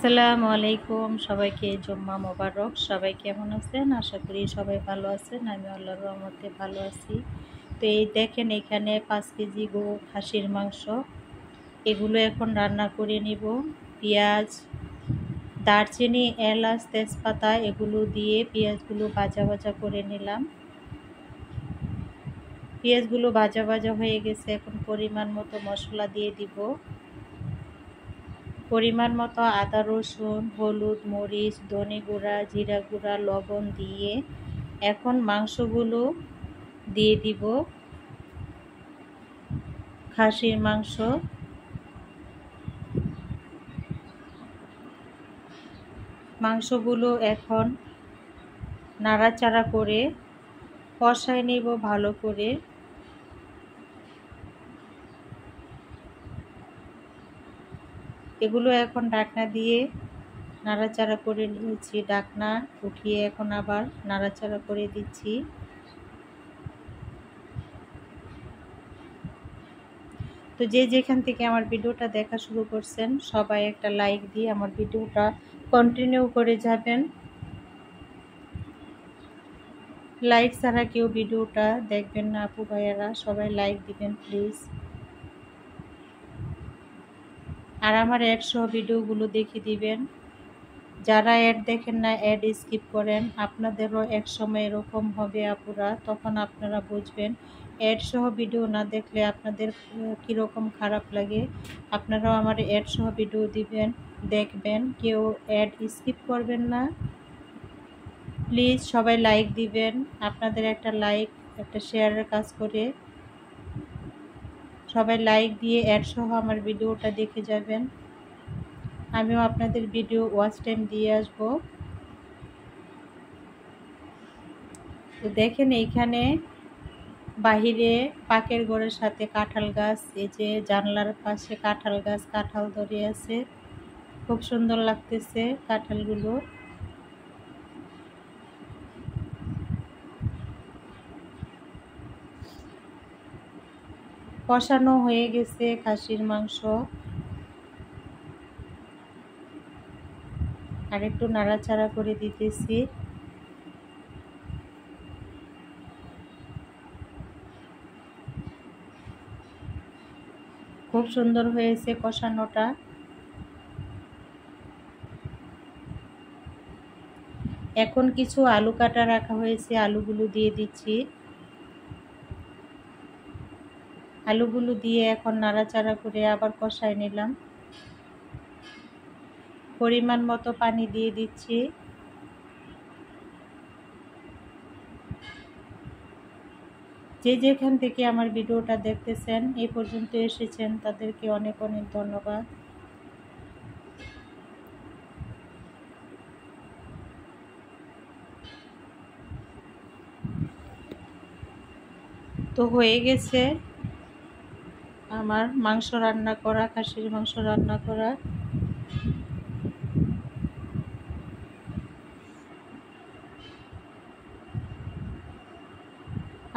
আসসালামু আলাইকুম, সবাইকে জুম্মা মোবারক। সবাই কেমন আছেন? আশা করি সবাই ভালো আছেন। আমি আল্লাহর রহমতে ভালো আছি। তো এই দেখেন, এখানে 5 কেজি খাসির মাংস। এগুলো এখন রান্না করে নিব। পেঁয়াজ, দারচিনি, এলাচ, তেজপাতা এগুলো দিয়ে পেঁয়াজগুলো ভাজা ভাজা করে নিলাম। পেঁয়াজগুলো ভাজা ভাজা হয়ে গেছে। এখন পরিমাণ মতো মশলা দিয়ে দিব। পরিমাণ মতো আদা, রসুন, হলুদ, মরিচ, ধনে গুঁড়া, জিরা গুঁড়া, লবণ দিয়ে এখন মাংসগুলো দিয়ে দিব। খাসির মাংস মাংসগুলো এখন নাড়াচাড়া করে কষায় নেব ভালো করে। এগুলো এখন ঢাকনা দিয়ে নাড়াচাড়া করে নিয়েছি। ঢাকনা উঠিয়ে এখন আবার নাড়াচাড়া করে দিচ্ছি। তো যে যেখান থেকে আমার ভিডিওটা দেখা শুরু করছেন, সবাই একটা লাইক দিয়ে আমার ভিডিওটা কন্টিনিউ করে যাবেন। লাইক ছাড়া কেউ ভিডিওটা দেখবেন না আপু ভাইয়ারা, সবাই লাইক দিবেন প্লিজ। আর আমার অ্যাড সহ ভিডিওগুলো দেখে দিবেন। যারা অ্যাড দেখেন না, অ্যাড স্কিপ করেন, আপনাদেরও এক সময় এরকম হবে আপুরা, তখন আপনারা বুঝবেন। অ্যাড সহ ভিডিও না দেখলে আপনাদের কীরকম খারাপ লাগে। আপনারাও আমার অ্যাড সহ ভিডিও দিবেন, দেখবেন, কেউ অ্যাড স্কিপ করবেন না প্লিজ। সবাই লাইক দিবেন। আপনাদের একটা লাইক একটা শেয়ারের কাজ করে। সবাই লাইক দিয়ে অ্যাড সহ আমার ভিডিওটা দেখে যাবেন। আমিও আপনাদের ভিডিও ওয়াচ টাইম দিয়ে আসব। তো দেখেন, এইখানে বাহিরে পাকের ঘরের সাথে কাঁঠাল গাছ, এই যে জানলার পাশে কাঁঠাল গাছ, কাঁঠাল ধরে আছে, খুব সুন্দর লাগতেছে কাঁঠালগুলো। কষানো হয়ে গেছে খাসির মাংস। আর একটু নাড়াচাড়া করে দিতেছি। খুব সুন্দর হয়েছে কষানোটা। এখন কিছু আলু কাটা রাখা হয়েছে, আলুগুলো দিয়ে দিচ্ছি। আলুগুলো দিয়ে এখন নাড়াচাড়া করে আবার কষায় নিলাম। পরিমাণ মতো পানি দিয়ে দিচ্ছি। যে যেখান থেকে আমার ভিডিওটা দেখতেছেন, এই পর্যন্ত এসেছেন, তাদেরকে অনেক অনেক ধন্যবাদ। তো হয়ে গেছে আমার মাংস রান্না করা, খাসির মাংস রান্না করা।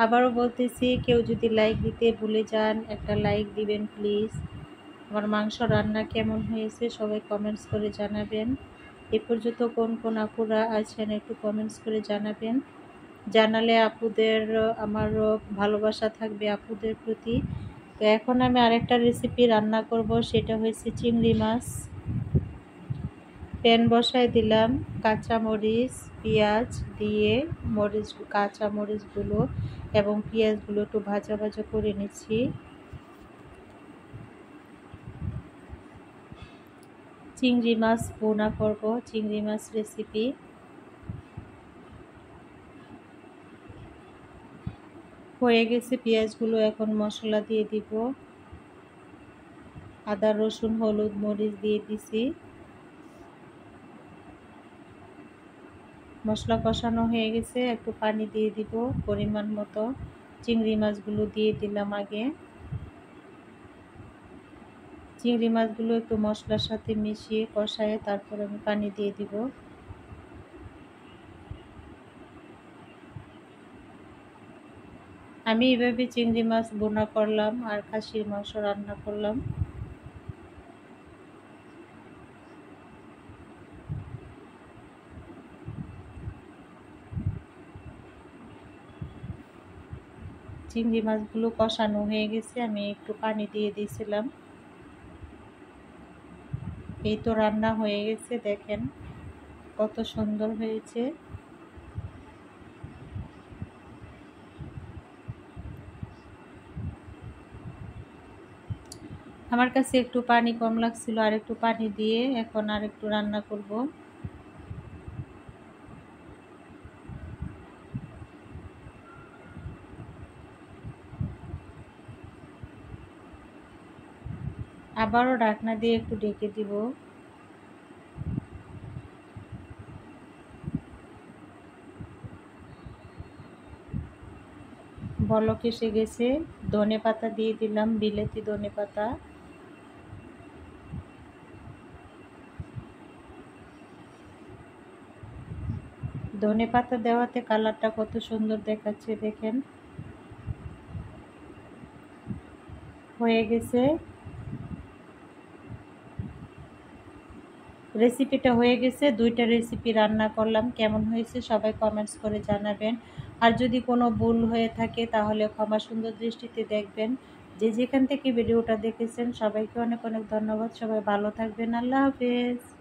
আবারও বলতেছি, কেউ যদি লাইক দিতে ভুলে যান, একটা লাইক দিবেন প্লিজ। আমার মাংস রান্না কেমন হয়েছে সবাই কমেন্টস করে জানাবেন। এ পর্যন্ত কোন কোন আপুরা আছেন একটু কমেন্টস করে জানাবেন। জানালে আপুদের আমার ভালোবাসা থাকবে আপুদের প্রতি। তো এখন আমি আরেকটা রেসিপি রান্না করব, সেটা হয়েছে চিংড়ি মাছ। প্যান বসায় দিলাম, কাঁচা মরিচ, পেঁয়াজ দিয়ে কাঁচা মরিচগুলো এবং পেঁয়াজগুলো একটু ভাজা ভাজা করে নিচ্ছি। চিংড়ি মাছ ভুনা করব, চিংড়ি মাছ রেসিপি। হয়ে গেছে পেঁয়াজগুলো, এখন মশলা দিয়ে দিব। আদা, রসুন, হলুদ, মরিচ দিয়ে দিছি। মশলা কষানো হয়ে গেছে, একটু পানি দিয়ে দিব পরিমাণ মতো। চিংড়ি মাছগুলো দিয়ে দিলাম আগে। চিংড়ি মাছগুলো একটু মশলার সাথে মিশিয়ে কষায় তারপর আমি পানি দিয়ে দিব। আমি এভাবে চিংড়ি মাছ ভুনা করলাম আর খাসির মাংস রান্না করলাম। চিংড়ি মাছগুলো কষানো হয়ে গেছে, আমি একটু পানি দিয়ে দিয়েছিলাম। এই তো রান্না হয়ে গেছে, দেখেন কত সুন্দর হয়েছে। আমার কাছে একটু পানি কম লাগছিল, আর একটু পানি দিয়ে এখন আর একটু রান্না করব। আবারও ঢাকনা দিয়ে একটু ঢেকে দিব। বলক এসে গেছে, ধনেপাতা দিয়ে দিলাম, বিলেতি ধনেপাতা। ধনেপাতা দেওয়াতে কালারটা কত সুন্দর দেখাচ্ছে, দেখেন। হয়ে গেছে, রেসিপিটা হয়ে গেছে। দুইটা রেসিপি রান্না করলাম, কেমন হয়েছে সবাই কমেন্টস করে জানাবেন। আর যদি কোনো ভুল হয়ে থাকে তাহলে ক্ষমা সুন্দর দৃষ্টিতে দেখবেন। যে যেখান থেকে ভিডিওটা দেখেছেন সবাইকে অনেক অনেক ধন্যবাদ। সবাই ভালো থাকবেন। আল্লাহ হাফেজ।